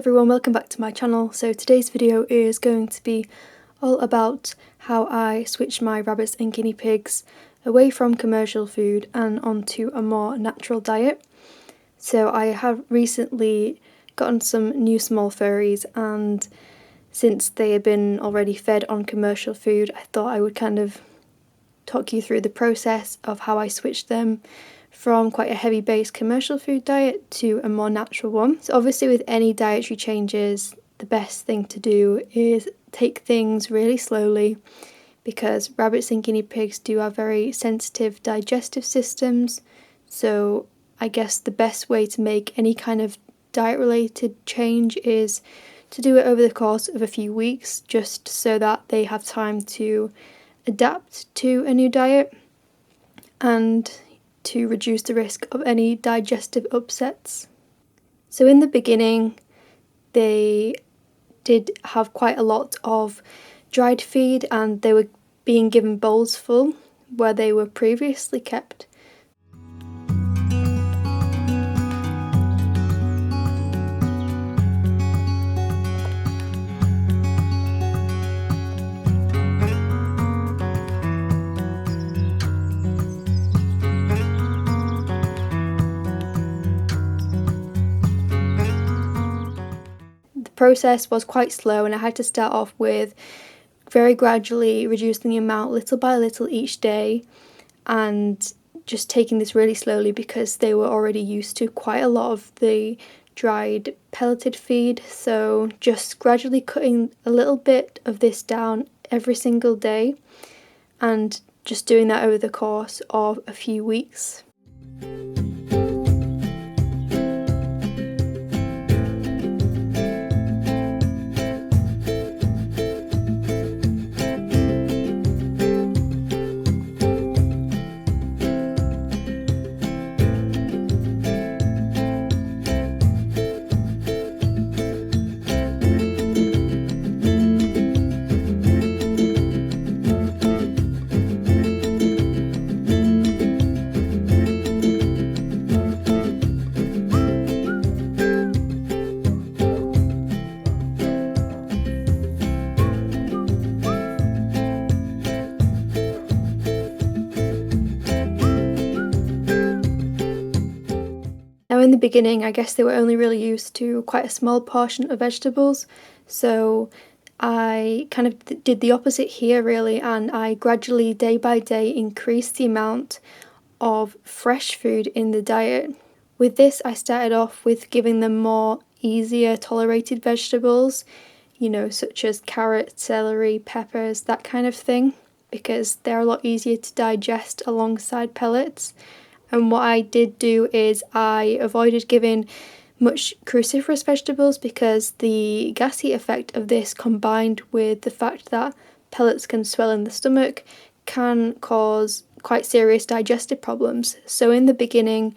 everyone, welcome back to my channel. So today's video is going to be all about how I switched my rabbits and guinea pigs away from commercial food and onto a more natural diet. So I have recently gotten some new small furries, and since they had been already fed on commercial food, I thought I would kind of talk you through the process of how I switched them from quite a heavy based commercial food diet to a more natural one. So obviously with any dietary changes, the best thing to do is take things really slowly, because rabbits and guinea pigs do have very sensitive digestive systems. So I guess the best way to make any kind of diet related change is to do it over the course of a few weeks, just so that they have time to adapt to a new diet and to reduce the risk of any digestive upsets. So in the beginning, they did have quite a lot of dried feed, and they were being given bowls full where they were previously kept. The process was quite slow, and I had to start off with very gradually reducing the amount little by little each day, and just taking this really slowly because they were already used to quite a lot of the dried pelleted feed. So just gradually cutting a little bit of this down every single day, and just doing that over the course of a few weeks. Now in the beginning, I guess they were only really used to quite a small portion of vegetables, so I kind of did the opposite here really, and I gradually, day by day, increased the amount of fresh food in the diet. With this, I started off with giving them more easier tolerated vegetables, such as carrots, celery, peppers, that kind of thing, because they're a lot easier to digest alongside pellets. And what I did do is I avoided giving much cruciferous vegetables, because the gassy effect of this, combined with the fact that pellets can swell in the stomach, can cause quite serious digestive problems. So in the beginning,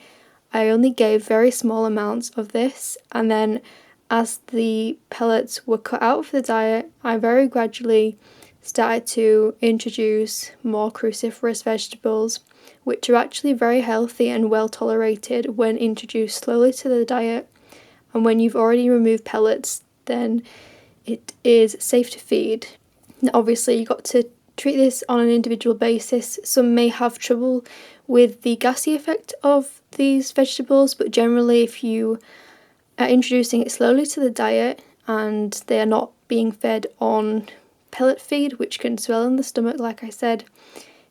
I only gave very small amounts of this, and then as the pellets were cut out for the diet, I very gradually started to introduce more cruciferous vegetables, which are actually very healthy and well tolerated when introduced slowly to the diet. And when you've already removed pellets, then it is safe to feed. Now, obviously, you've got to treat this on an individual basis. Some may have trouble with the gassy effect of these vegetables, but generally, if you are introducing it slowly to the diet and they are not being fed on pellet feed, which can swell in the stomach, like I said,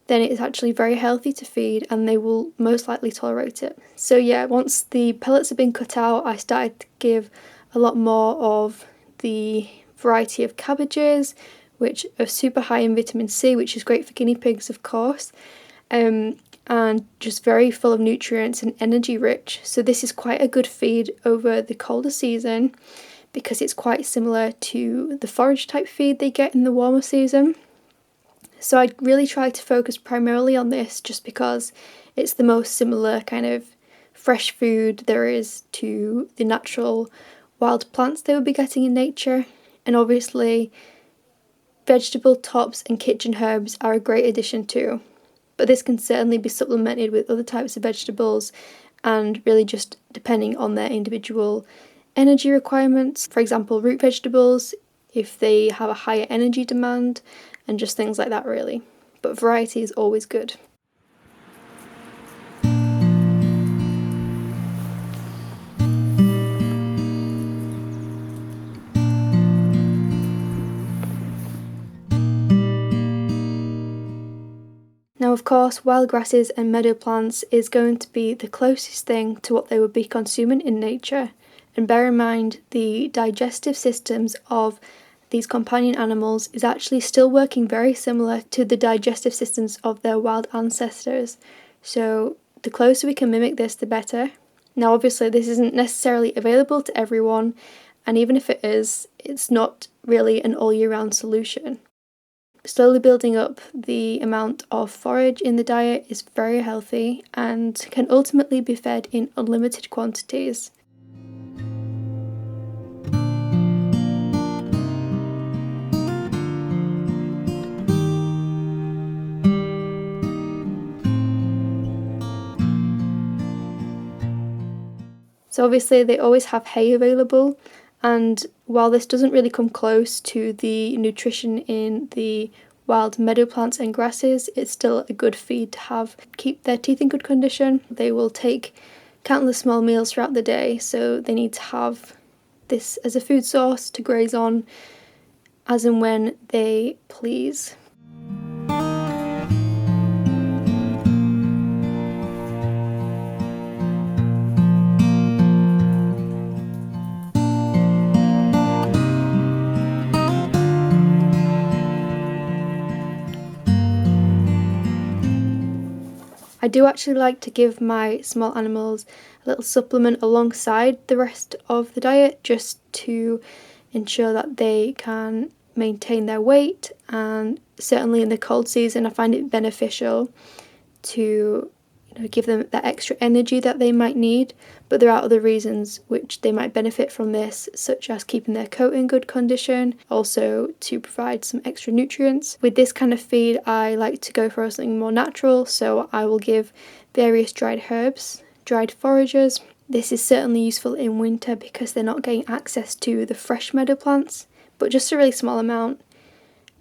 then it's actually very healthy to feed and they will most likely tolerate it. So yeah, once the pellets have been cut out, I started to give a lot more of the variety of cabbages, which are super high in vitamin C, which is great for guinea pigs, of course, and just very full of nutrients and energy rich. So this is quite a good feed over the colder season, because it's quite similar to the forage type feed they get in the warmer season. So I really tried to focus primarily on this, just because it's the most similar kind of fresh food there is to the natural wild plants they would be getting in nature. And obviously vegetable tops and kitchen herbs are a great addition too, but this can certainly be supplemented with other types of vegetables, and really just depending on their individual energy requirements, for example root vegetables, if they have a higher energy demand, and just things like that really. But variety is always good. Now of course, wild grasses and meadow plants is going to be the closest thing to what they would be consuming in nature, and bear in mind the digestive systems of these companion animals is actually still working very similar to the digestive systems of their wild ancestors, so the closer we can mimic this the better. Now obviously this isn't necessarily available to everyone, and even if it is, it's not really an all year round solution. Slowly building up the amount of forage in the diet is very healthy and can ultimately be fed in unlimited quantities. So obviously they always have hay available, and while this doesn't really come close to the nutrition in the wild meadow plants and grasses, it's still a good feed to have. Keep their teeth in good condition. They will take countless small meals throughout the day, so they need to have this as a food source to graze on as and when they please. I do actually like to give my small animals a little supplement alongside the rest of the diet, just to ensure that they can maintain their weight, and certainly in the cold season I find it beneficial to give them that extra energy that they might need. But there are other reasons which they might benefit from this, such as keeping their coat in good condition, also to provide some extra nutrients. With this kind of feed I like to go for something more natural, so I will give various dried herbs, dried forages. This is certainly useful in winter because they're not getting access to the fresh meadow plants, but just a really small amount.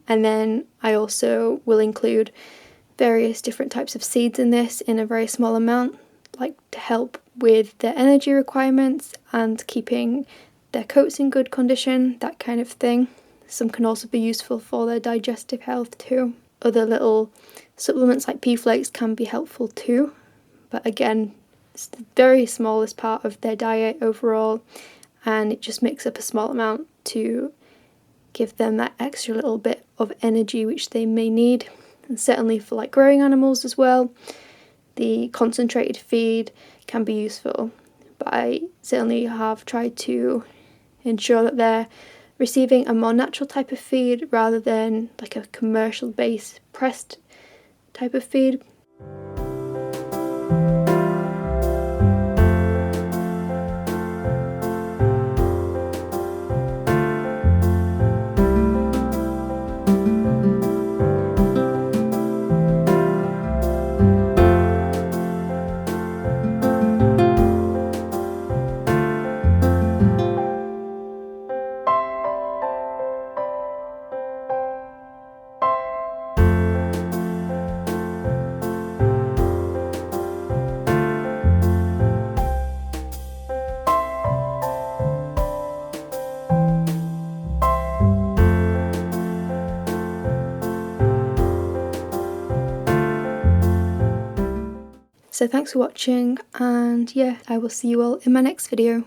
And then I also will include various different types of seeds in this in a very small amount, like to help with their energy requirements and keeping their coats in good condition, that kind of thing. Some can also be useful for their digestive health too. Other little supplements like pea flakes can be helpful too, but again, it's the very smallest part of their diet overall, and it just makes up a small amount to give them that extra little bit of energy which they may need. And certainly for like growing animals as well, the concentrated feed can be useful, but I certainly have tried to ensure that they're receiving a more natural type of feed rather than like a commercial based pressed type of feed. So thanks for watching, and yeah, I will see you all in my next video.